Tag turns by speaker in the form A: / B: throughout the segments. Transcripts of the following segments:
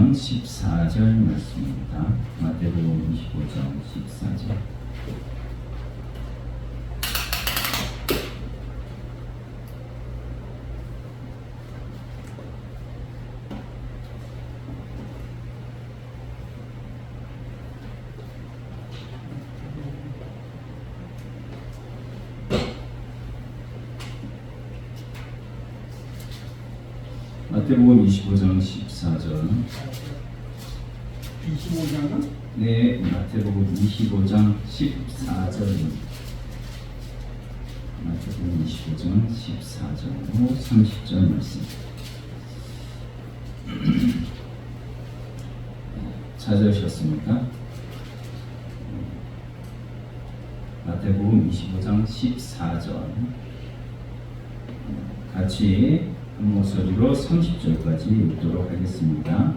A: 25장 14절 말씀입니다. 마태복음 25장 14절. 마태복음 25장 14절.
B: 25장은?
A: 네, 마태복음 25장 14절입니다. 마태복음 25장 14절로 30절 말씀. 찾으셨습니까? 마태복음 25장 14절. 같이 한 목소리로 30절까지 읽도록 하겠습니다.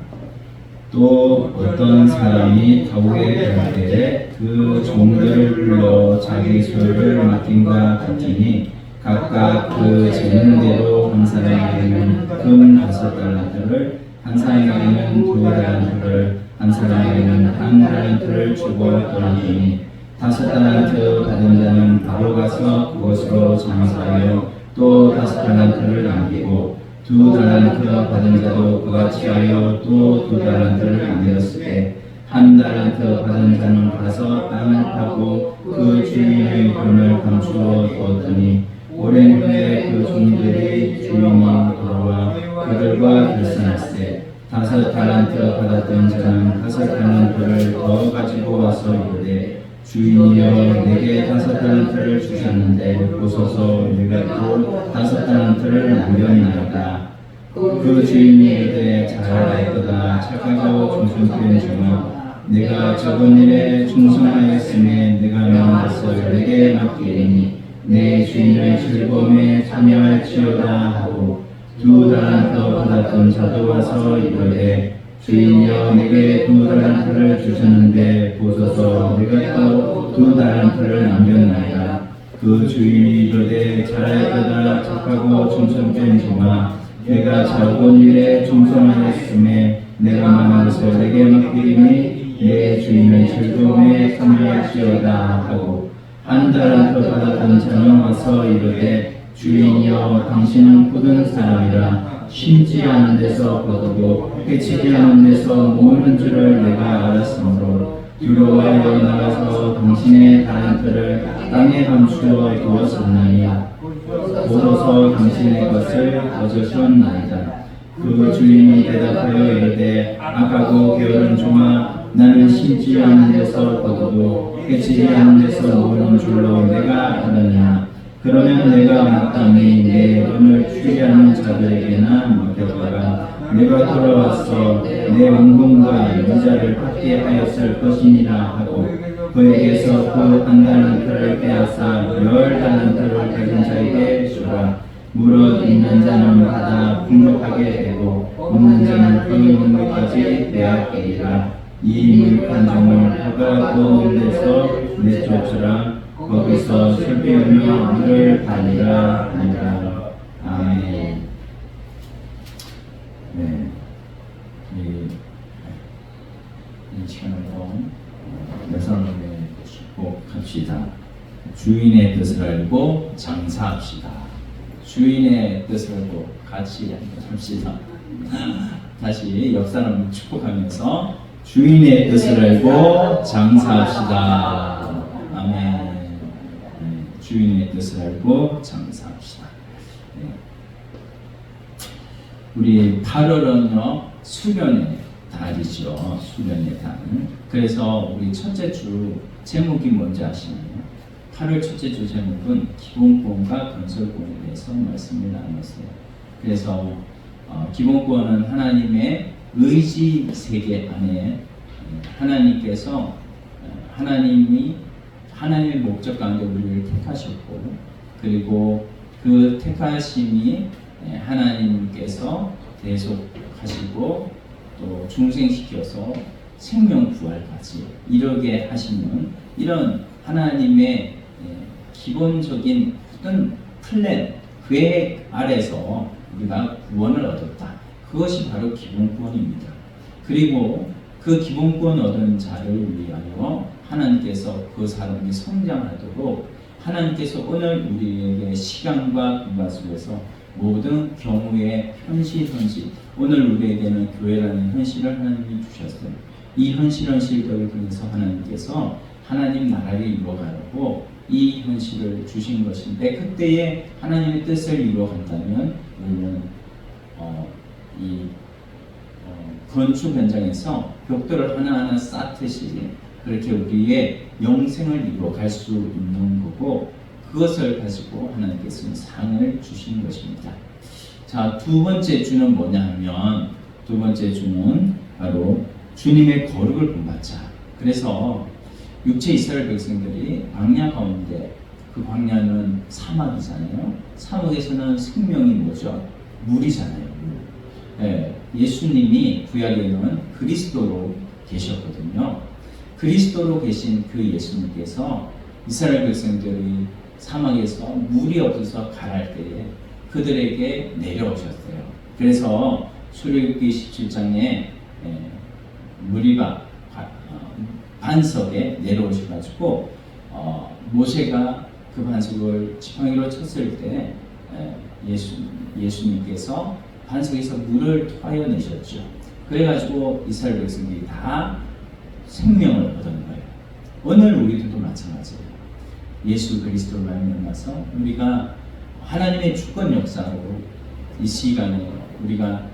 A: 또 어떤 사람이 더욱에 갈 때에 그 종들을 불러 자기 소유를 맡김과 같으니 각각 그 재능대로 한 사람에게는 금 5달란트를, 한 사람에게는 2달란트를, 한 사람에게는 1달란트를 주고 떠났더니 5달란트 받은 자는 바로 가서 그것으로 장사하여 또 5달란트를 남기고 2달란트 받은 자도 그같이 하여 또 2달란트를 남겼을 때 1달란트 받은 자는 가서 땅을 파고 그 주인의 돈을 감추어 두었더니 오랜 후에 그 종들이 주인이 돌아와 그들과 결산할세 5달란트 받았던 자는 5달란트를 더 가지고 와서 이르되 주인이여 내게 5달란트를 주셨는데 보소서 내가 또 5달란트를 남겼나이다. 그 주인이 이르되 잘하였도다. 착하고忠誠된 종아, 내가 적은 일에 충성하였으니 내가 명한 것을 내게 맡기리니 내 주인의 즐거움에 참여할지어다 하고 2달란트 받았던 자도 와서 이르되 주인이여 내게 2달란트를 주셨는데 보소서 내가 또 2달란트를 남겼나이다. 그 주인이 이르되 잘하였도다. 착하고 충성된 종아, 내가 적은 일에 충성하였음에 내가 말한 것을 내게 맡기리니 내 주인의 즐거움에 참여할지어다 하고 1달란트 받았던 자는 와서 이르되 주인이여 당신은 굳은 사람이라 심지 않은 데서 거두고 해치지 않은 데서 모으는 줄을 내가 알았으므로 두려워하여 나가서 당신의 달란트를 땅에 감추어 두었었나니 보소서 당신의 것을 거저주었나이다. 그 주인이 대답하여 이르되 악하고 게으른 종아, 나는 심지 않은 데서 거두고 해치지 않은 데서 모으는 줄로 내가 알았냐. 그러면 내가 마땅히 내 돈을 추리하는 자들에게나 맡겼다가 내가 돌아와서 내 원금과 이자를 받게 하였을 것이니라 하고 그에게서 그 1달란트를 빼앗아 10달란트를 가진 자에게 주라. 무릇 있는 자는 받아 풍족하게 되고 없는 자는 그 물까지 빼앗기리라. 이 무익한 종을 그가 도는 데서 내쫓으라. 거기서 슬피우며 물을 발리라 하니라. 아멘. 네, 이 시간으로 여성을 꼭 합시다. 주인의 뜻을 알고 장사합시다. 주인의 뜻을 알고 같이 합시다. 다시 옆사람을 축복하면서 주인의 뜻을 알고 장사합시다. 아멘. 주인의 뜻을 알고 장사합시다. 네. 우리 8월은요 수련의 달이죠. 수련의 달. 그래서 우리 첫째 주 제목이 뭔지 아시나요? 8월 첫째 주 제목은 기본구원과 건설구원에 대해서 말씀을 나눴어요. 그래서 기본구원은 하나님의 의지 세계 안에 하나님께서 하나님의 목적 가운데 우리를 택하셨고, 그리고 그 택하심이 하나님께서 계속하시고 또 중생시켜서 생명 부활까지 이르게 하시는 이런 하나님의 기본적인 어떤 플랜, 계획 아래서 우리가 구원을 얻었다. 그것이 바로 기본 구원입니다. 그리고 그 기본권 얻은 자를 위하여 하나님께서 그 사람이 성장하도록 하나님께서 오늘 우리에게 시간과 공간 속에서 모든 경우의 현실 오늘 우리에게는 교회라는 현실을 하나님이 주셨어요. 이 현실들을 통해서 하나님께서 하나님 나라를 이루어가려고 이 현실을 주신 것인데, 그때에 하나님의 뜻을 이루어간다면 우리는 건축 현장에서 벽돌을 하나하나 쌓듯이 그렇게 우리의 영생을 이루어갈 수 있는 거고, 그것을 가지고 하나님께서는 상을 주신 것입니다. 자, 두 번째 주는 뭐냐 하면, 두 번째 주는 바로 주님의 거룩을 본받자. 그래서 육체 이스라엘 백성들이 광야 가운데, 그 광야는 사막이잖아요. 사막에서는 생명이 뭐죠? 물이잖아요. 예수님이 구약에는 그리스도로 계셨거든요. 그리스도로 계신 그 예수님께서 이스라엘 백성들이 사막에서 물이 없어서 가랄 때에 그들에게 내려오셨어요. 그래서 출애굽기 17장에 무리바 반석에 내려오셔가지고 모세가 그 반석을 지팡이로 쳤을 때 예수님께서 반석에서 물을 토하여내셨죠. 그래가지고 이스라엘 백성들이 다 생명을 얻은 거예요. 오늘 우리들도 마찬가지예요. 예수 그리스도를 말미암아서 우리가 하나님의 주권 역사로 이 시간에 우리가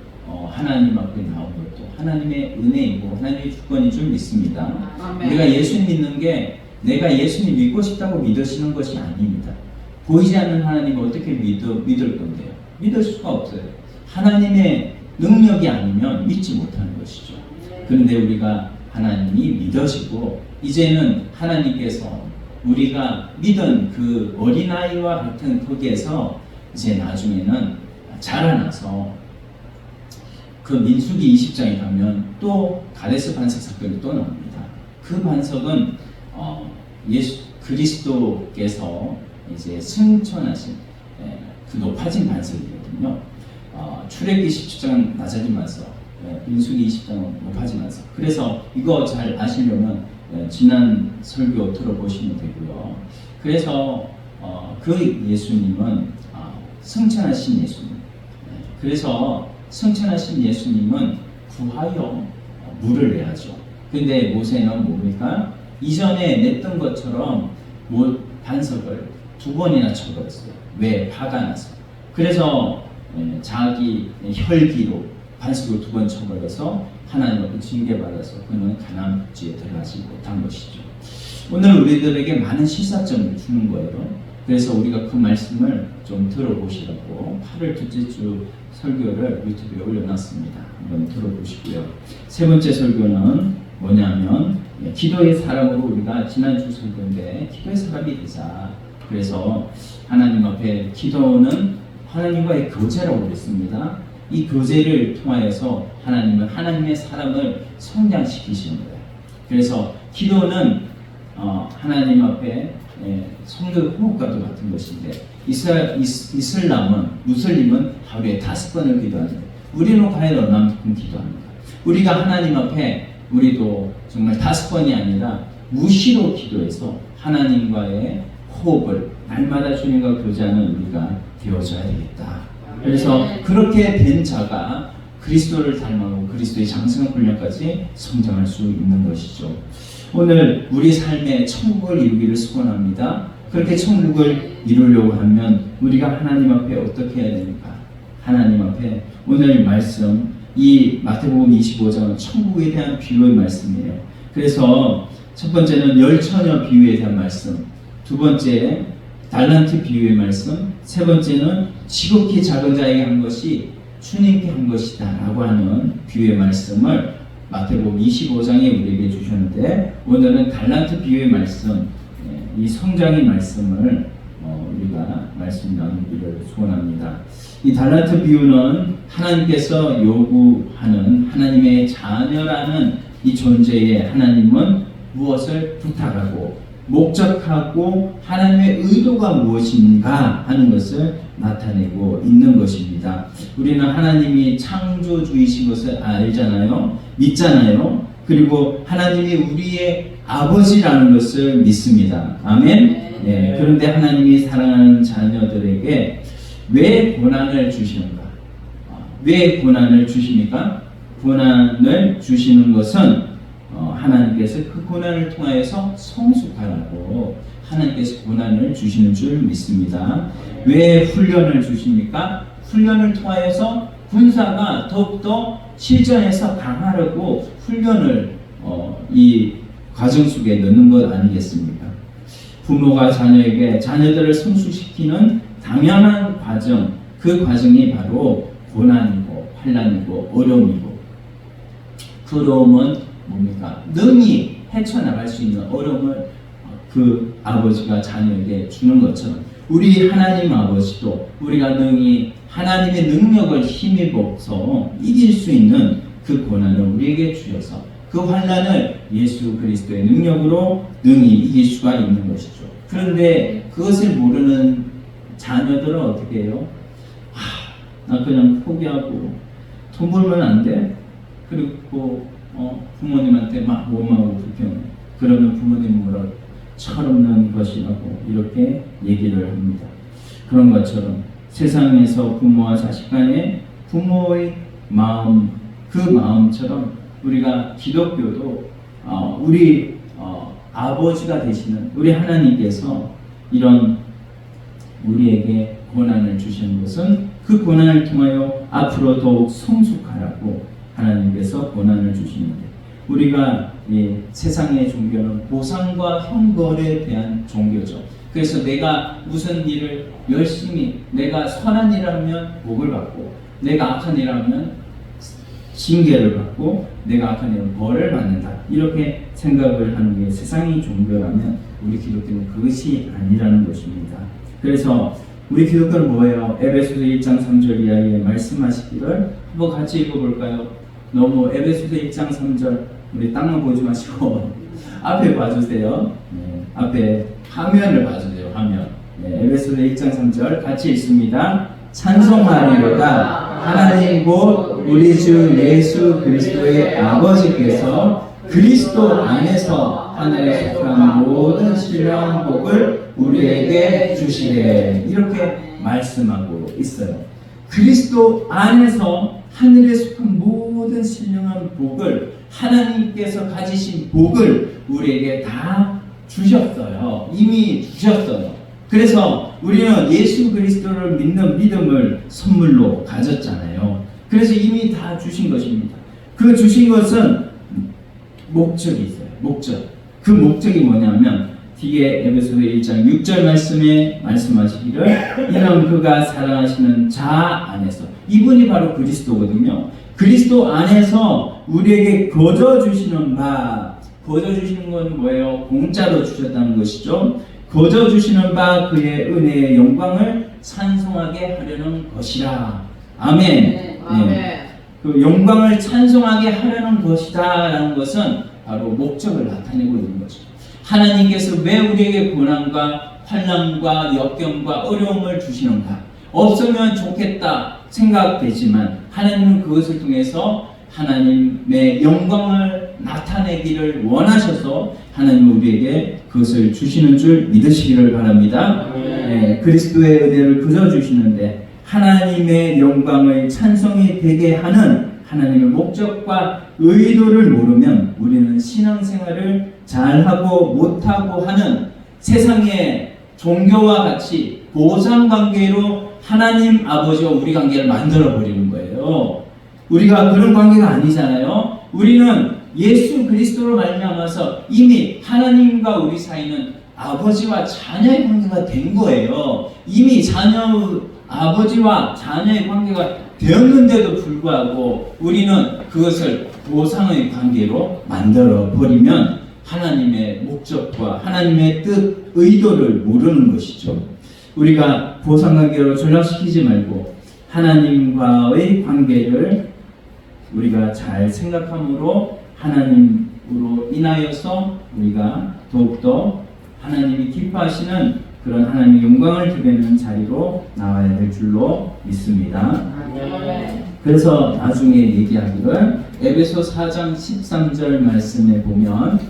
A: 하나님 앞에 나온 것도 하나님의 은혜이고 하나님의 주권이 좀 있습니다. 아멘. 우리가 예수 믿는 게 내가 예수님 믿고 싶다고 믿으시는 것이 아닙니다. 보이지 않는 하나님을 어떻게 믿을 건데요? 믿을 수가 없어요. 하나님의 능력이 아니면 믿지 못하는 것이죠. 그런데 우리가 하나님이 믿으시고 이제는 하나님께서 우리가 믿은 그 어린아이와 같은 거기에서 이제 나중에는 자라나서 그 민수기 20장에 가면 또 가데스 반석 사건이 또 나옵니다. 그 반석은 예수 그리스도께서 이제 승천하신 그 높아진 반석이거든요. 출애굽기 17장 낮아진 반석, 민수기 20장은 높아진 반석. 그래서 이거 잘 아시려면 지난 설교 들어보시면 되고요. 그래서 그 예수님은 승천하신 예수님. 그래서 승천하신 예수님은 구하여 물을 내야죠. 근데 모세는 뭡니까? 이전에 냈던 것처럼 반석을 두 번이나 쳐버렸어요. 왜? 화가 나서. 그래서 자기 혈기로 반석을 두 번 쳐버려서 하나님 앞에 징계받아서 그는 가나안 지에 들어가지 못한 것이죠. 오늘 우리들에게 많은 시사점을 주는 거예요. 그래서 우리가 그 말씀을 좀 들어보시라고 8월 둘째 주 설교를 유튜브에 올려놨습니다. 한번 들어보시고요. 세 번째 설교는 뭐냐면 기도의 사람으로 우리가 지난주 설교인데 기도의 사람이 되자. 그래서 하나님 앞에 기도는 하나님과의 교제라고 그랬습니다. 이 교제를 통하여서 하나님은 하나님의 사람을 성장시키시는 거예요. 그래서 기도는 하나님 앞에 성도 호흡과도 같은 것인데 이슬람은 무슬림은 하루에 5번을 기도하는데 우리는 과연 얼마만큼 기도합니까? 우리가 하나님 앞에 우리도 정말 5번이 아니라 무시로 기도해서 하나님과의 호흡을 날마다 주님과 교제하는 우리가 되어져야 되겠다. 그래서 그렇게 된 자가 그리스도를 닮아가고 그리스도의 장성 훈련까지 성장할 수 있는 것이죠. 오늘 우리 삶에 천국을 이루기를 소원합니다. 그렇게 천국을 이루려고 하면 우리가 하나님 앞에 어떻게 해야 됩니까? 하나님 앞에 오늘 말씀 이 마태복음 25장은 천국에 대한 비유의 말씀이에요. 그래서 첫 번째는 열처녀 비유에 대한 말씀, 두 번째 달란트 비유의 말씀, 세 번째는 지극히 작은 자에게 한 것이 주님께 한 것이다 라고 하는 비유의 말씀을 마태복음 25장에 우리에게 주셨는데, 오늘은 달란트 비유의 말씀, 이 성장의 말씀을 우리가 말씀 나누기를 소원합니다. 이 달란트 비유는 하나님께서 요구하는 하나님의 자녀라는 이 존재에 하나님은 무엇을 부탁하고 목적하고 하나님의 의도가 무엇인가 하는 것을 나타내고 있는 것입니다. 우리는 하나님이 창조주이신 것을 알잖아요. 믿잖아요. 그리고 하나님이 우리의 아버지라는 것을 믿습니다. 아멘. 네, 그런데 하나님이 사랑하는 자녀들에게 왜 고난을 주시는가? 왜 고난을 주십니까? 고난을 주시는 것은 하나님께서 그 고난을 통하여서 성숙하라고 하나님께서 고난을 주시는 줄 믿습니다. 왜 훈련을 주십니까? 훈련을 통하여서 군사가 더욱더 실전에서 강하려고 훈련을 이 과정 속에 넣는 것 아니겠습니까? 부모가 자녀에게 자녀들을 성숙시키는 당연한 과정, 그 과정이 바로 고난이고 환난이고 어려움이고, 그 어려움은 뭡니까? 능히 헤쳐나갈 수 있는 어려움을 그 아버지가 자녀에게 주는 것처럼 우리 하나님 아버지도 우리가 능히 하나님의 능력을 힘입어서 이길 수 있는 그 고난을 우리에게 주셔서 그 환난을 예수 그리스도의 능력으로 능히 이길 수가 있는 것이죠. 그런데 그것을 모르는 자녀들은 어떻게 해요? 나 그냥 포기하고 돈 벌면 안 돼? 그리고 부모님한테 막 원망하고 불평해. 그러면 부모님은 뭐라고? 철없는 것이라고 이렇게 얘기를 합니다. 그런 것처럼 세상에서 부모와 자식 간의 부모의 마음, 그 마음처럼 우리가 기독교도 우리 아버지가 되시는 우리 하나님께서 이런 우리에게 고난을 주시는 것은 그 고난을 통하여 앞으로 더욱 성숙하라고 하나님께서 고난을 주시는데, 우리가 세상의 종교는 보상과 형벌에 대한 종교죠. 그래서 내가 무슨 일을 열심히, 내가 선한 일을 하면 복을 받고, 내가 악한 일을 하면 징계를 받고, 내가 악한 일은 벌을 받는다, 이렇게 생각을 하는 게 세상의 종교라면 우리 기독교는 그것이 아니라는 것입니다. 그래서 우리 기독교는 뭐예요? 에베소서 1장 3절 이하에 말씀하시기를 한번 같이 읽어볼까요? 너무 에베소서 1장 3절 우리 땅만 보지 마시고 앞에 봐주세요. 앞에 화면을 봐주세요. 화면. 에베소서 1장 3절 같이 읽습니다. 찬송하리로다 하나님 곧 우리 주 예수 그리스도의 아버지께서 그리스도 안에서 하늘에 속한 모든 신령한 복을 우리에게 주시되, 이렇게 말씀하고 있어요. 그리스도 안에서 하늘에 속한 모든 신령한 복을, 하나님께서 가지신 복을 우리에게 다 주셨어요. 이미 주셨어요. 그래서 우리는 예수 그리스도를 믿는 믿음을 선물로 가졌잖아요. 그래서 이미 다 주신 것입니다. 그 주신 것은 목적이 있어요. 목적. 그 목적이 뭐냐면 뒤에 에베소서 1장 6절 말씀에 말씀하시기를 이는 그가 사랑하시는 자 안에서, 이분이 바로 그리스도거든요. 그리스도 안에서 우리에게 거저 주시는 바, 거저 주시는 건 뭐예요? 공짜로 주셨다는 것이죠. 거저 주시는 바 그의 은혜의 영광을 찬송하게 하려는 것이라. 아멘. 네. 네. 그 영광을 찬송하게 하려는 것이다라는 것은 바로 목적을 나타내고 있는 거죠. 하나님께서 왜 우리에게 고난과 환난과 역경과 어려움을 주시는가? 없으면 좋겠다 생각되지만 하나님은 그것을 통해서 하나님의 영광을 나타내기를 원하셔서 하나님은 우리에게 그것을 주시는 줄 믿으시기를 바랍니다. 네, 그리스도의 은혜를 그저 주시는데 하나님의 영광의 찬송이 되게 하는 하나님의 목적과 의도를 모르면 우리는 신앙생활을 잘하고 못하고 하는 세상의 종교와 같이 보상관계로 하나님 아버지와 우리 관계를 만들어버리는 거예요. 우리가 그런 관계가 아니잖아요. 우리는 예수 그리스도로 말미암아서 이미 하나님과 우리 사이는 아버지와 자녀의 관계가 된 거예요. 이미 아버지와 자녀의 관계가 되었는데도 불구하고 우리는 그것을 보상의 관계로 만들어 버리면 하나님의 목적과 하나님의 뜻, 의도를 모르는 것이죠. 우리가 보상관계로 전락시키지 말고 하나님과의 관계를 우리가 잘 생각함으로 하나님으로 인하여서 우리가 더욱더 하나님이 기뻐하시는 그런 하나님의 영광을 드리는 자리로 나와야 될 줄로 믿습니다. 그래서 나중에 얘기하기를 에베소 4장 13절 말씀에 보면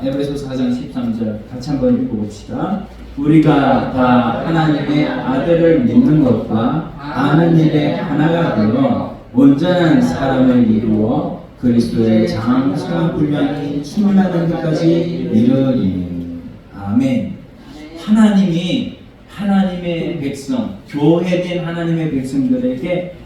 A: 에베소 4장 13절 같이 한번 읽어봅시다. 우리가 다 하나님의 아들을 믿는 것과 아는 일에 하나가 되어 온전한 사람을 이루어 그리스도의 장성한 분량이 충만하는 것까지 이르리니. 아멘. 하나님이 하나님의 백성, 교회된 하나님의 백성들에게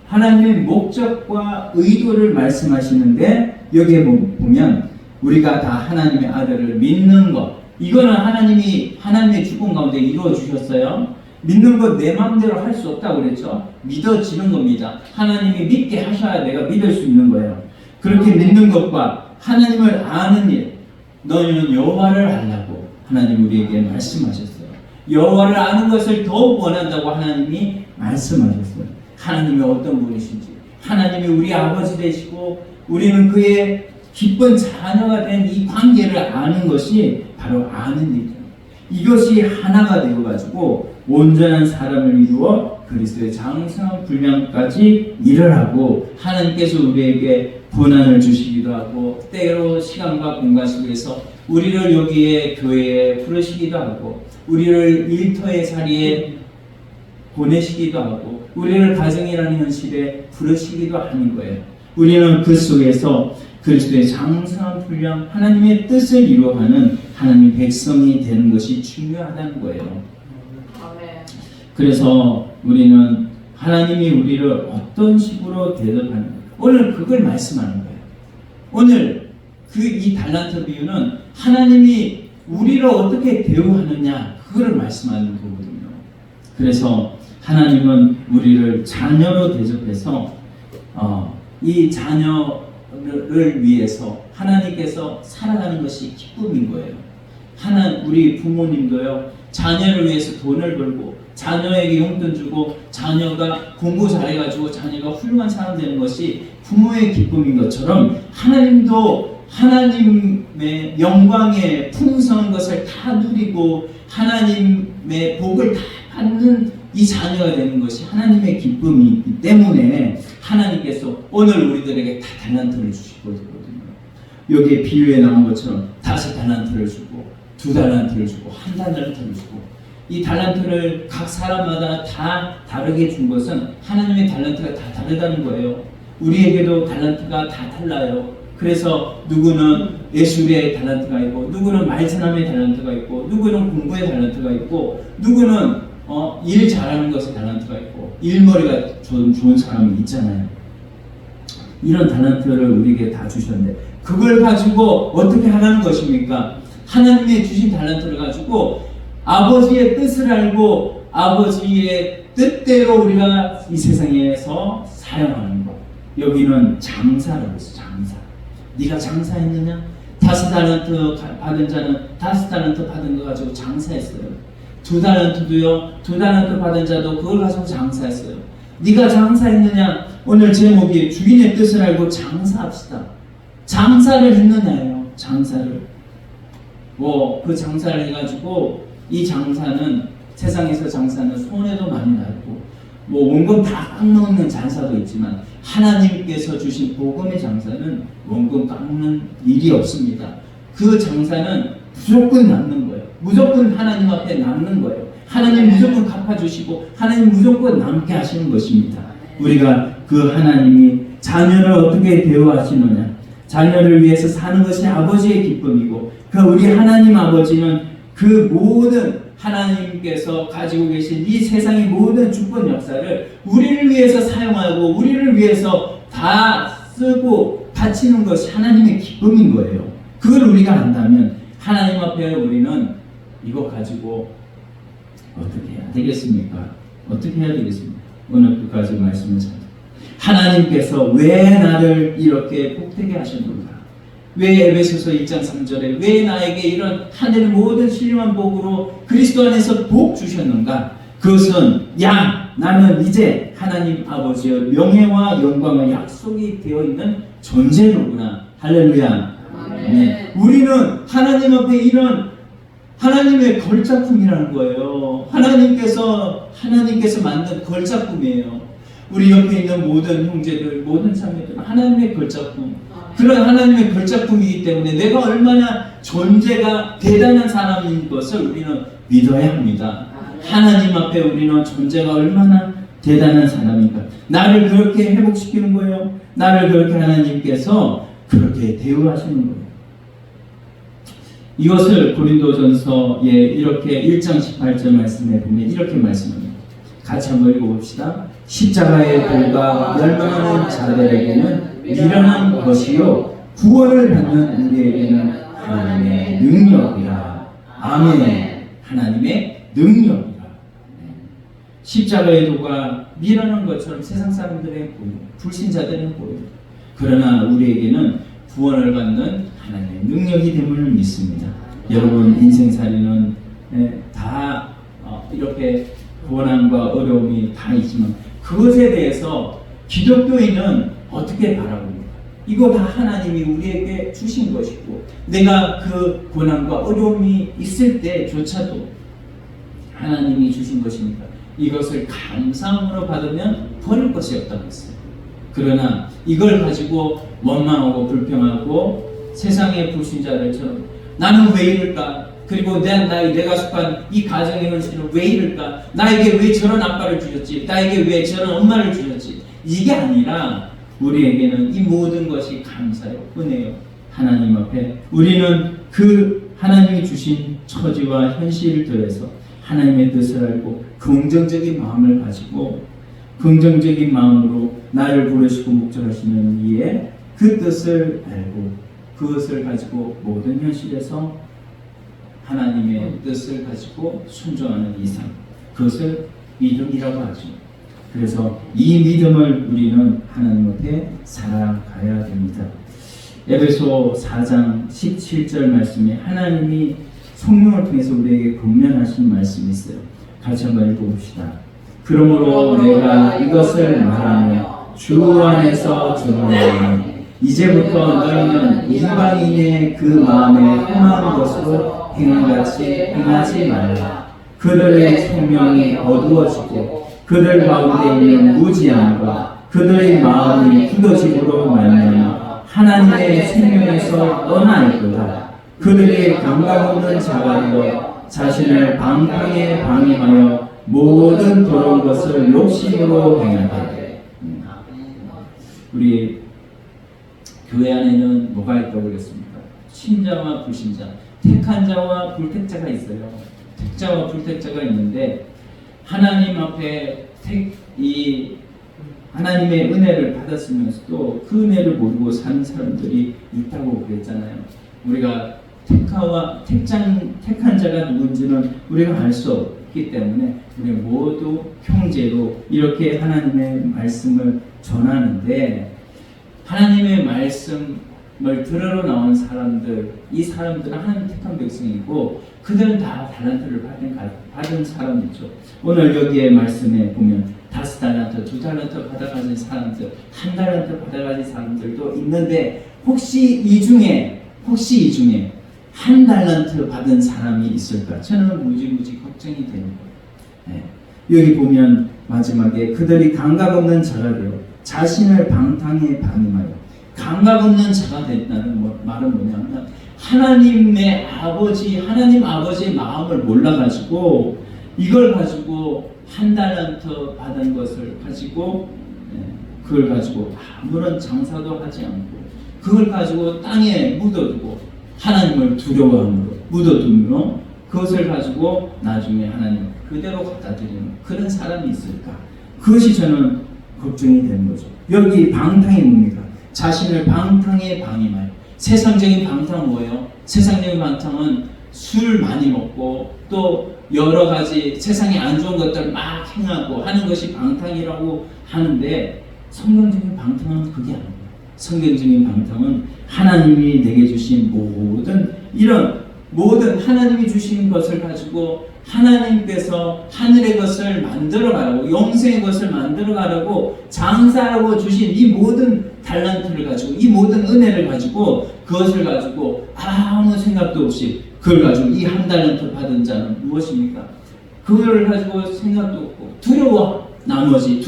A: 하나님의 목적과 의도를 말씀하시는데, 여기에 보면 우리가 다 하나님의 아들을 믿는 것, 이거는 하나님이 하나님의 주권 가운데 이루어 주셨어요. 믿는 것 내 마음대로 할 수 없다고 그랬죠. 믿어지는 겁니다. 하나님이 믿게 하셔야 내가 믿을 수 있는 거예요. 그렇게 믿는 것과 하나님을 아는 일, 너희는 여호와를 알라고 하나님 우리에게 말씀하셨어요. 여호와를 아는 것을 더욱 원한다고 하나님이 말씀하셨어요. 하나님이 어떤 분이신지, 하나님이 우리 아버지 되시고 우리는 그의 기쁜 자녀가 된 이 관계를 아는 것이 바로 아는 일이에요. 이것이 하나가 되어가지고 온전한 사람을 이루어 그리스도의 장성한 분량까지 일어나고, 하나님께서 우리에게 고난을 주시기도 하고 때로 시간과 공간 속에서 우리를 여기에 교회에 부르시기도 하고 우리를 일터의 자리에 보내시기도 하고 우리를 가정이라는 현실에 부르시기도 하는 거예요. 우리는 그 속에서 그리스도의 장성한 분량, 하나님의 뜻을 이루어가는 하나님의 백성이 되는 것이 중요하다는 거예요. 그래서 우리는 하나님이 우리를 어떤 식으로 대접하는, 오늘 그걸 말씀하는 거예요. 오늘 이 달란트 비유는 하나님이 우리를 어떻게 대우하느냐, 그걸 말씀하는 거거든요. 그래서 하나님은 우리를 자녀로 대접해서 이 자녀를 위해서 하나님께서 살아가는 것이 기쁨인 거예요. 우리 부모님도요, 자녀를 위해서 돈을 벌고 자녀에게 용돈 주고 자녀가 공부 잘해가지고 자녀가 훌륭한 사람 되는 것이 부모의 기쁨인 것처럼 하나님도 하나님의 영광의 풍성한 것을 다 누리고 하나님의 복을 다 받는 이 자녀가 되는 것이 하나님의 기쁨이기 때문에 하나님께서 오늘 우리들에게 다 달란트를 주시거든요. 여기에 비유에 나온 것처럼 5달란트를 주고 2달란트를 주고 1달란트를 주고, 이 달란트를 각 사람마다 다 다르게 준 것은 하나님의 달란트가 다 다르다는 거예요. 우리에게도 달란트가 다 달라요. 그래서 누구는 예술의 달란트가 있고 누구는 말씀의 달란트가 있고 누구는 공부의 달란트가 있고 누구는 일 잘하는 것에 달란트가 있고 일머리가 좋은 사람이 있잖아요. 이런 달란트를 우리에게 다 주셨는데 그걸 가지고 어떻게 하라는 것입니까? 하나님의 주신 달란트를 가지고 아버지의 뜻을 알고 아버지의 뜻대로 우리가 이 세상에서 사용하는 것. 여기는 장사라고 했어. 장사. 네가 장사했느냐? 5달란트 받은 자는 5달란트 받은 거 가지고 장사했어요. 2달란트도요. 2달란트 받은 자도 그걸 가지고 장사했어요. 네가 장사했느냐? 오늘 제목이 주인의 뜻을 알고 장사합시다. 장사를 했느냐예요. 장사를. 그 장사를 해가지고 이 장사는 세상에서 장사는 손해도 많이 나고 원금 다 깎는 장사도 있지만 하나님께서 주신 복음의 장사는 원금 깎는 일이 없습니다. 그 장사는 무조건 남는 거예요. 무조건 하나님 앞에 남는 거예요. 하나님 무조건 갚아주시고 하나님 무조건 남게 하시는 것입니다. 우리가 그 하나님이 자녀를 어떻게 대우하시느냐, 자녀를 위해서 사는 것이 아버지의 기쁨이고 그 우리 하나님 아버지는 그 모든 하나님께서 가지고 계신 이 세상의 모든 주권 역사를 우리를 위해서 사용하고 우리를 위해서 다 쓰고 바치는 것이 하나님의 기쁨인 거예요. 그걸 우리가 안다면 하나님 앞에 우리는 이거 가지고 어떻게 해야 되겠습니까? 어떻게 해야 되겠습니까? 오늘 끝까지 말씀을 잘 하나님께서 왜 나를 이렇게 복되게 하셨는가? 왜 에베소서 1장 3절에 왜 나에게 이런 하늘의 모든 신령한 복으로 그리스도 안에서 복 주셨는가? 그것은 나는 이제 하나님 아버지의 명예와 영광의 약속이 되어 있는 존재로구나. 할렐루야. 네. 우리는 하나님 앞에 이런 하나님의 걸작품이라는 거예요. 하나님께서 만든 걸작품이에요. 우리 옆에 있는 모든 형제들, 모든 자매들, 하나님의 걸작품. 그런 하나님의 걸작품이기 때문에 내가 얼마나 존재가 대단한 사람인 것을 우리는 믿어야 합니다. 하나님 앞에 우리는 존재가 얼마나 대단한 사람인가. 나를 그렇게 회복시키는 거예요. 나를 그렇게 하나님께서 그렇게 대우하시는 거예요. 이것을 고린도전서에 이렇게 1장 18절 말씀에 보면 이렇게 말씀합니다. 같이 한번 읽어봅시다. 십자가의 도가 멸망하는 자들에게는 미련한 것이요 구원을 받는 우리에게는 하나님의 능력이라. 아멘. 하나님의 능력이라. 십자가의 도가 미련한 것처럼 세상 사람들의 보여, 불신자들은 보여. 그러나 우리에게는 구원을 받는 하나님의 능력이 됨을 믿습니다. 여러분 인생살이는 다 이렇게 고난과 어려움이 다 있지만 그것에 대해서 기독교인은 어떻게 바라봅니까? 이거 다 하나님이 우리에게 주신 것이고 내가 그 고난과 어려움이 있을 때조차도 하나님이 주신 것이니까 이것을 감사함으로 받으면 버릴 것이 없다고 했어요. 그러나 이걸 가지고 원망하고 불평하고 세상의 불신자들처럼 나는 왜 이럴까? 그리고 내가 속한 이 가정의 현실은 왜 이럴까? 나에게 왜 저런 아빠를 주셨지? 나에게 왜 저런 엄마를 주셨지? 이게 아니라 우리에게는 이 모든 것이 감사요, 은혜요. 하나님 앞에 우리는 그 하나님이 주신 처지와 현실을 더해서 하나님의 뜻을 알고 긍정적인 마음을 가지고 긍정적인 마음으로 나를 부르시고 목적하시는 이에 그 뜻을 알고 그것을 가지고 모든 현실에서 하나님의 뜻을 가지고 순종하는 이상 그것을 믿음이라고 하죠. 그래서 이 믿음을 우리는 하나님 앞에 살아가야 됩니다. 에베소 4장 17절 말씀에 하나님이 성령을 통해서 우리에게 권면하신 말씀이 있어요. 같이 한번 읽어봅시다. 그러므로 내가 이것을 말하며 주 안에서 주노니 이제부터 너희는 일반인의 그 마음에 행하는 것으로 행함같이 행하지 말라. 그들의 생명이 어두워지고 그들 가운데 있는 무지함과 그들의 마음이 굳어짐으로 말미암아 하나님의 생명에서 떠날 거다. 그들이 감각 없는 자가 되어 자신을 방탕에 방임하여 모든 더러운 것을 욕심으로 행하되. 우리 교회 안에는 뭐가 있다고 그랬습니까? 신자와 불신자, 택한 자와 불택자가 있어요. 택자와 불택자가 있는데 하나님 앞에 이 하나님의 은혜를 받았으면서도 그 은혜를 모르고 사는 사람들이 있다고 그랬잖아요. 우리가 택한 자가 누군지는 우리가 알 수 없기 때문에 우리 모두 형제로 이렇게 하나님의 말씀을 전하는데 하나님의 말씀을 들으러 나온 사람들, 이 사람들은 하나님 택한 백성이고 그들은 다 달란트를 받은 사람이죠. 오늘 여기에 말씀에 보면 5달란트, 2달란트 받아가진 사람들, 1달란트 받아가진 사람들도 있는데 혹시 이 중에 1달란트 받은 사람이 있을까? 저는 무지무지 걱정이 되는 거예요. 네. 여기 보면 마지막에 그들이 감각 없는 자가 되어 자신을 방탕에 방임하여. 감각 없는 자가 됐다는 말은 뭐냐면 하나님 아버지의 마음을 몰라가지고 이걸 가지고 1달란트 받은 것을 가지고 그걸 가지고 아무런 장사도 하지 않고 그걸 가지고 땅에 묻어두고 하나님을 두려워함으로 묻어두므로 그것을 가지고 나중에 하나님 그대로 갖다 드리는 그런 사람이 있을까? 그것이 저는 걱정이 되는 거죠. 여기 방탕이 뭡니까? 자신을 방탕에 방임하여. 세상적인 방탕은 뭐예요? 세상적인 방탕은 술 많이 먹고 또 여러 가지 세상에 안 좋은 것들 막 행하고 하는 것이 방탕이라고 하는데 성경적인 방탕은 그게 아닙니다. 성경적인 방탕은 하나님이 내게 주신 모든 하나님이 주신 것을 가지고 하나님께서 하늘의 것을 만들어가라고 영생의 것을 만들어가라고 장사하고 주신 이 모든 달란트를 가지고 이 모든 은혜를 가지고 그것을 가지고 아무 생각도 없이 그걸 가지고 이 한 달란트 받은 자는 무엇입니까? 그걸 가지고 생각도 없고 두려운 나머지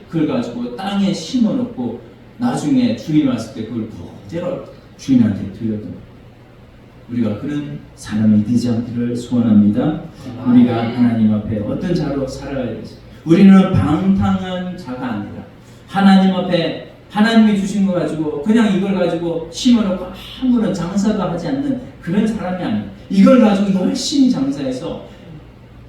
A: 그걸 가지고 땅에 심어놓고 나중에 주인 왔을 때 그걸 그대로 주인한테 드려도 우리가 그런 사람이 되지 않기를 소원합니다. 우리가 하나님 앞에 어떤 자로 살아가야 되지? 우리는 방탕한 자가 아니라 하나님 앞에 하나님이 주신 거 가지고 그냥 이걸 가지고 심어놓고 아무런 장사도 하지 않는 그런 사람이 아니에요. 이걸 가지고 열심히 장사해서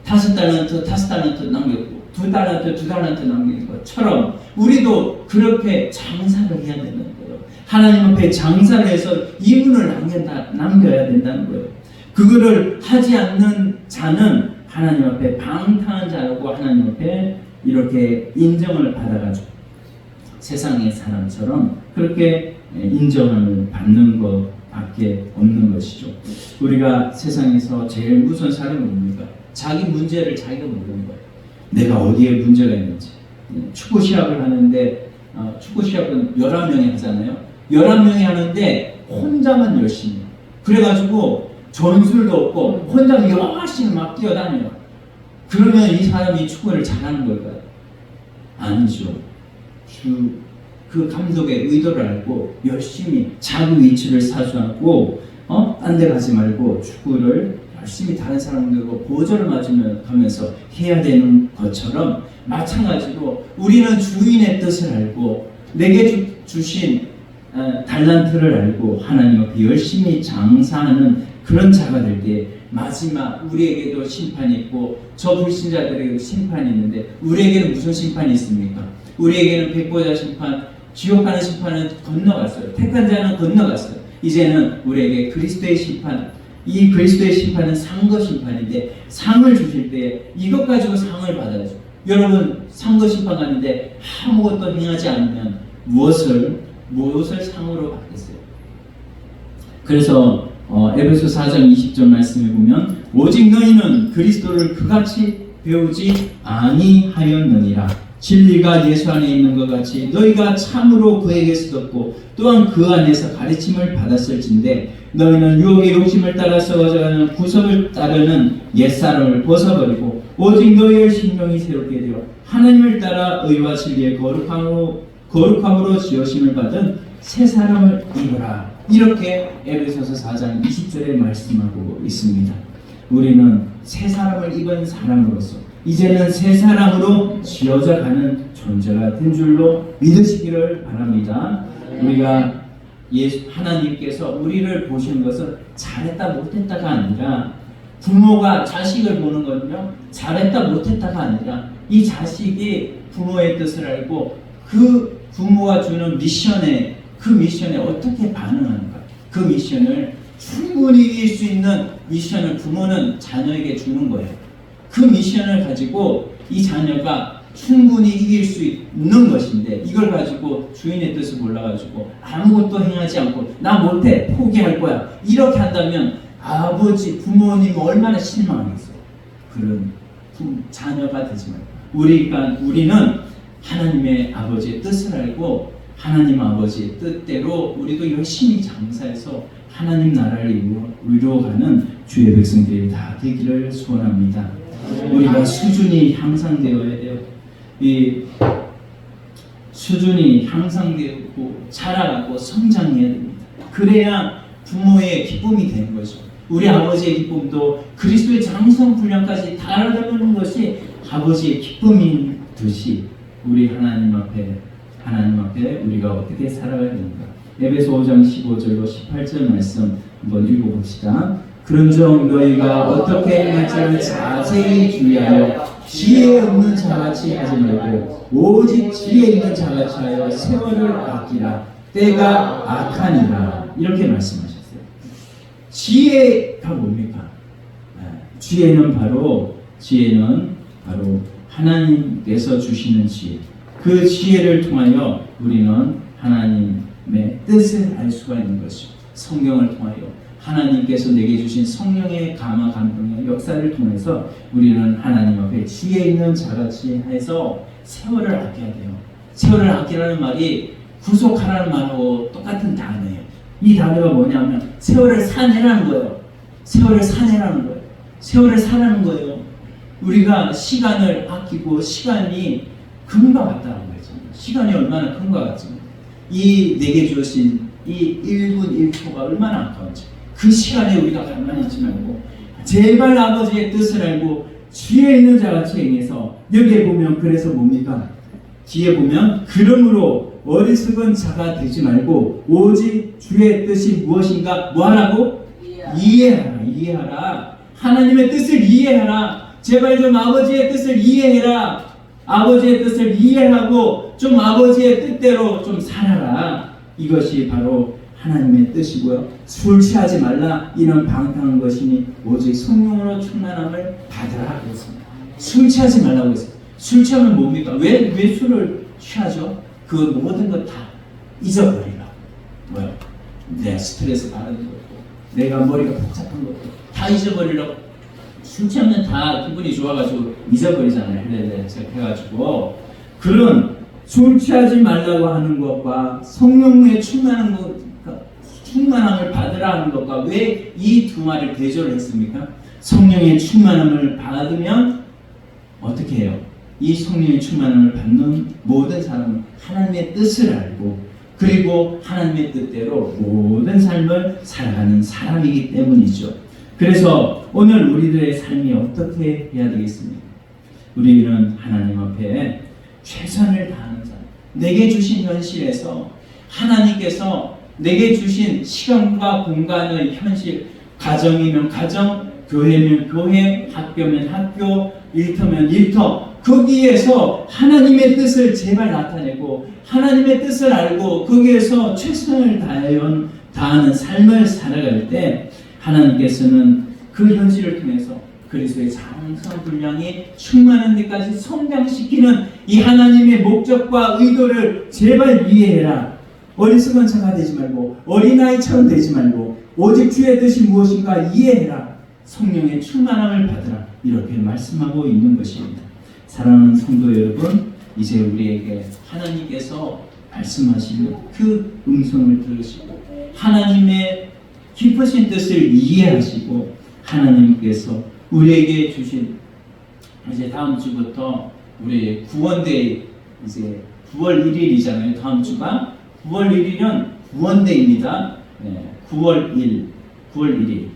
A: 5달란트 남겼고 2달란트 남긴 것처럼 우리도 그렇게 장사를 해야 되는 거예요. 하나님 앞에 장사를 해서 이문을 남겨야 된다는 거예요. 그거를 하지 않는 자는 하나님 앞에 방탕한 자라고 하나님 앞에 이렇게 인정을 받아가지고 세상의 사람처럼 그렇게 인정을 받는 것밖에 없는 것이죠. 우리가 세상에서 제일 무서운 사람이 뭡니까? 자기 문제를 자기가 모르는 거예요. 내가 어디에 문제가 있는지. 축구 시합을 하는데 축구 시합은 11명이 하잖아요. 11명이 하는데 혼자만 열심히 해요. 그래가지고 전술도 없고 혼자 열심히 막 뛰어다녀요. 그러면 이 사람이 축구를 잘하는 걸까요? 아니죠. 그 감독의 의도를 알고 열심히 자기 위치를 사수하고 딴 데 가지 말고 축구를 열심히 다른 사람들과 보조를 맞으며 가면서 해야 되는 것처럼 마찬가지로 우리는 주인의 뜻을 알고 내게 주신 달란트를 알고 하나님 앞에 열심히 장사하는 그런 자가 될 때 마지막 우리에게도 심판이 있고 저 불신자들에게도 심판이 있는데 우리에게는 무슨 심판이 있습니까? 우리에게는 백보자 심판, 지옥 가는 심판은 건너갔어요. 택한 자는 건너갔어요. 이제는 우리에게 그리스도의 심판, 이 그리스도의 심판은 상거 심판인데 상을 주실 때 이것 가지고 상을 받아야죠. 여러분 상거 심판 가는데 아무것도 행하지 않으면 무엇을 상으로 받겠어요? 그래서 에베소 4장 20절 말씀에 보면 오직 너희는 그리스도를 그같이 배우지 아니하였느니라. 진리가 예수 안에 있는 것 같이 너희가 참으로 그에게서 듣고 또한 그 안에서 가르침을 받았을진데 너희는 유혹의 욕심을 따라 썩어져가는 구속을 따르는 옛사람을 벗어버리고 오직 너희의 심령이 새롭게 되어 하나님을 따라 의와 진리의 거룩함으로 지으심을 받은 새 사람을 입으라. 이렇게 에베소서 4장 20절에 말씀하고 있습니다. 우리는 새 사람을 입은 사람으로서 이제는 새 사람으로 지어져 가는 존재가 된 줄로 믿으시기를 바랍니다. 우리가 하나님께서 우리를 보시는 것은 잘했다 못했다가 아니라 부모가 자식을 보는 거는요 잘했다 못했다가 아니라 이 자식이 부모의 뜻을 알고 그 부모가 주는 미션에 어떻게 반응하는가, 그 미션을 충분히 이길 수 있는 미션을 부모는 자녀에게 주는 거예요. 그 미션을 가지고 이 자녀가 충분히 이길 수 있는 것인데 이걸 가지고 주인의 뜻을 몰라가지고 아무것도 행하지 않고 나 못해 포기할 거야 이렇게 한다면 부모님 얼마나 실망하겠어요. 그런 자녀가 되지 말고 우리는 하나님의 아버지의 뜻을 알고 하나님 아버지의 뜻대로 우리도 열심히 장사해서 하나님 나라를 이루어가는 주의 백성들이 다 되기를 소원합니다. 우리가 수준이 향상되어야 돼요. 이 수준이 향상되고 자라가고 성장해야 됩니다. 그래야 부모의 기쁨이 되는 거죠. 우리 아버지의 기쁨도 그리스도의 장성 분량까지 달아가는 것이 아버지의 기쁨인 듯이 우리 하나님 앞에 우리가 어떻게 살아가야 되는가. 에베소 5장 15절로 18절 말씀 한번 읽어봅시다. 그런즉 너희가 어떻게 행할지를 자세히 주의하여 지혜 없는 자같이 하지 말고 오직 지혜 있는 자같이 하여 세월을 아끼라. 때가 악하니라. 이렇게 말씀하셨어요. 지혜가 뭡니까? 지혜는 바로 하나님께서 주시는 지혜. 그 지혜를 통하여 우리는 하나님의 뜻을 알 수가 있는 것이죠. 성경을 통하여 하나님께서 내게 주신 성령의 감화 감동의 역사를 통해서 우리는 하나님 앞에 지혜 있는 자같이 해서 세월을 아껴야 돼요. 세월을 아끼라는 말이 구속하라는 말하고 똑같은 단어예요. 이 단어가 뭐냐면 세월을 사내라는 거예요. 세월을 사내라는 거예요. 세월을 사라는 거예요. 우리가 시간을 아끼고 시간이 금과 같다는 거죠. 시간이 얼마나 금과 같습니까? 이 내게 주어진 이 1분 1초가 얼마나 아까운지 그 시간에 우리가 가만히 있지 말고 제발 아버지의 뜻을 알고 주에 있는 자같이 행해서 여기에 보면 그래서 뭡니까? 뒤에 보면 그러므로 어리석은 자가 되지 말고 오직 주의 뜻이 무엇인가 뭐하라고? 이해하라. 하나님의 뜻을 이해하라. 제발 좀 아버지의 뜻을 이해해라. 아버지의 뜻을 이해하고 좀 아버지의 뜻대로 좀 살아라. 이것이 바로 하나님의 뜻이고요. 술 취하지 말라. 이는 방탕한 것이니 오직 성령으로 충만함을 받으라 그랬습니다. 술 취하지 말라고 했어요. 술 취하면 뭡니까? 왜 술을 취하죠? 그 모든 것 다 잊어버리라. 뭐야? 내 스트레스 받는 것도, 내가 머리가 복잡한 것도 다 잊어버리라고. 술 취하면 다 기분이 좋아가지고 잊어버리잖아요. 해가지고 그런 술 취하지 말라고 하는 것과 성령의 충만함을 받으라 하는 것과 왜 이 두 말을 대조를 했습니까? 성령의 충만함을 받으면 어떻게 해요? 이 성령의 충만함을 받는 모든 사람은 하나님의 뜻을 알고 그리고 하나님의 뜻대로 모든 삶을 살아가는 사람이기 때문이죠. 그래서 오늘 우리들의 삶이 어떻게 해야 되겠습니까? 우리는 하나님 앞에 최선을 다하는 사람, 내게 주신 현실에서 하나님께서 내게 주신 시간과 공간의 현실, 가정이면 가정, 교회면 교회, 학교면 학교, 일터면 일터, 거기에서 하나님의 뜻을 제발 나타내고 하나님의 뜻을 알고 거기에서 최선을 다하는 삶을 살아갈 때 하나님께서는 그 현실을 통해서 그리스도의 장성 분량이 충만한 데까지 성장시키는 이 하나님의 목적과 의도를 제발 이해해라. 어리석은 자가 되지 말고 어린아이처럼 되지 말고 오직 주의 뜻이 무엇인가 이해해라. 성령의 충만함을 받으라. 이렇게 말씀하고 있는 것입니다. 사랑하는 성도 여러분, 이제 우리에게 하나님께서 말씀하시는 그 음성을 들으시고 하나님의 깊으신 뜻을 이해하시고 하나님께서 우리에게 주신 이제 다음 주부터 우리 구원데이 이제 9월 1일이잖아요. 다음 주가 9월 1일은 구원데이입니다. 9월 1일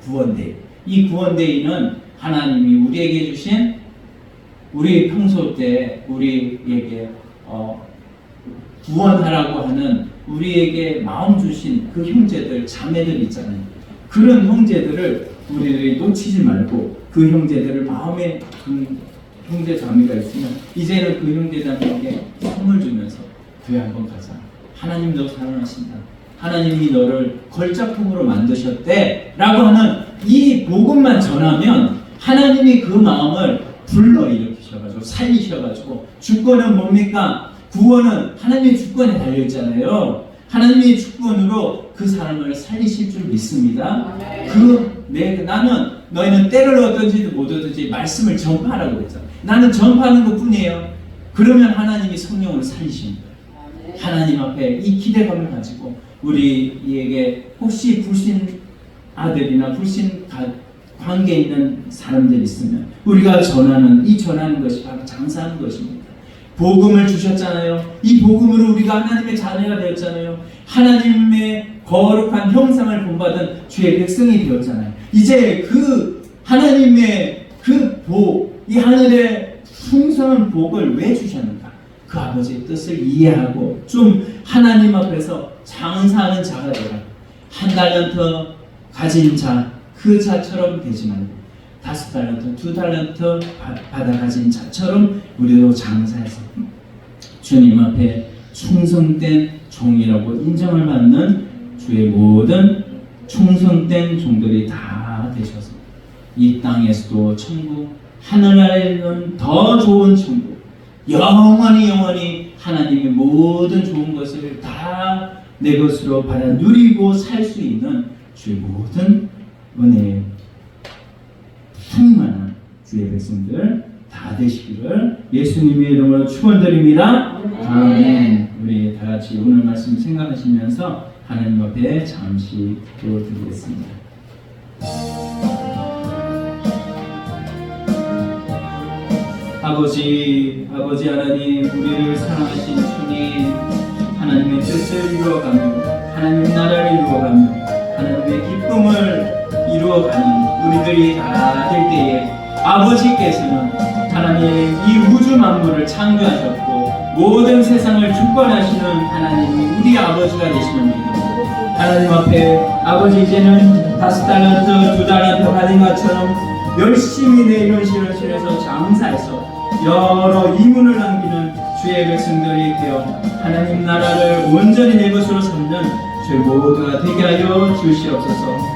A: 구원데이. 이 구원데이는 하나님이 우리에게 주신 우리 평소 때 우리에게 구원하라고 하는 우리에게 마음 주신 그 형제들 자매들 있잖아요. 그런 형제들을 우리들이 놓치지 말고 그 형제들을 마음에 형제 자매가 있으면 이제는 그 형제 자매에게 선물 주면서 교회 한번 가자. 하나님 너 사랑하신다. 하나님이 너를 걸작품으로 만드셨대 라고 하는 이 복음만 전하면 하나님이 그 마음을 불러일으키셔가지고 살리셔가지고 주권은 뭡니까? 구원은 하나님의 주권에 달려있잖아요. 하나님의 주권으로 그 사람을 살리실 줄 믿습니다. 나는 너희는 때를 얻든지 못 얻든지 말씀을 전파하라고 그랬잖아요. 나는 전파하는 것 뿐이에요. 그러면 하나님이 성령으로 살리십니다. 하나님 앞에 이 기대감을 가지고 우리에게 혹시 불신 아들이나 불신 관계에 있는 사람들이 있으면 우리가 전하는 것이 바로 장사하는 것입니다. 복음을 주셨잖아요. 이 복음으로 우리가 하나님의 자녀가 되었잖아요. 하나님의 거룩한 형상을 본받은 주의 백성이 되었잖아요. 이제 그 하나님의 그 복, 이 하늘의 풍성한 복을 왜 주셨는가? 그 아버지의 뜻을 이해하고 좀 하나님 앞에서 장사하는 자가 되라. 한 달란트 가진 자, 그 자처럼 되지 말고 5달란트, 2달란트 받아 가진 자처럼 우리도 장사해서 주님 앞에 충성된 종이라고 인정을 받는 주의 모든 충성된 종들이 다 되셔서 이 땅에서도 천국, 하늘 아래는 더 좋은 천국, 영원히 하나님의 모든 좋은 것을 다 내 것으로 받아 누리고 살 수 있는 주의 모든 은혜의 충만한 주의 백성들 다 되시기를 예수님의 이름으로 축원드립니다. 아멘. 우리 다 같이 오늘 말씀 생각하시면서 하나님 앞에 잠시 기도드리겠습니다. 아버지 하나님, 우리를 사랑하신 주님, 하나님의 뜻을 이루어가며 하나님 나라를 이루어가며 하나님의 기쁨을 이루어가는 우리들이 다 될 때에 아버지께서는 하나님 이 우주 만물을 창조하셨고 모든 세상을 주권하시는 하나님이 우리 아버지가 되시는 믿음으로 하나님 앞에 아버지 이제는 5달란트 2달란트 받은 것처럼 열심히 내 이런 실현실에서 장사해서 여러 이문을 남기는 주의 백성들이 되어 하나님 나라를 온전히 내 것으로 삼는 저희 모두가 되게 하여 주시옵소서.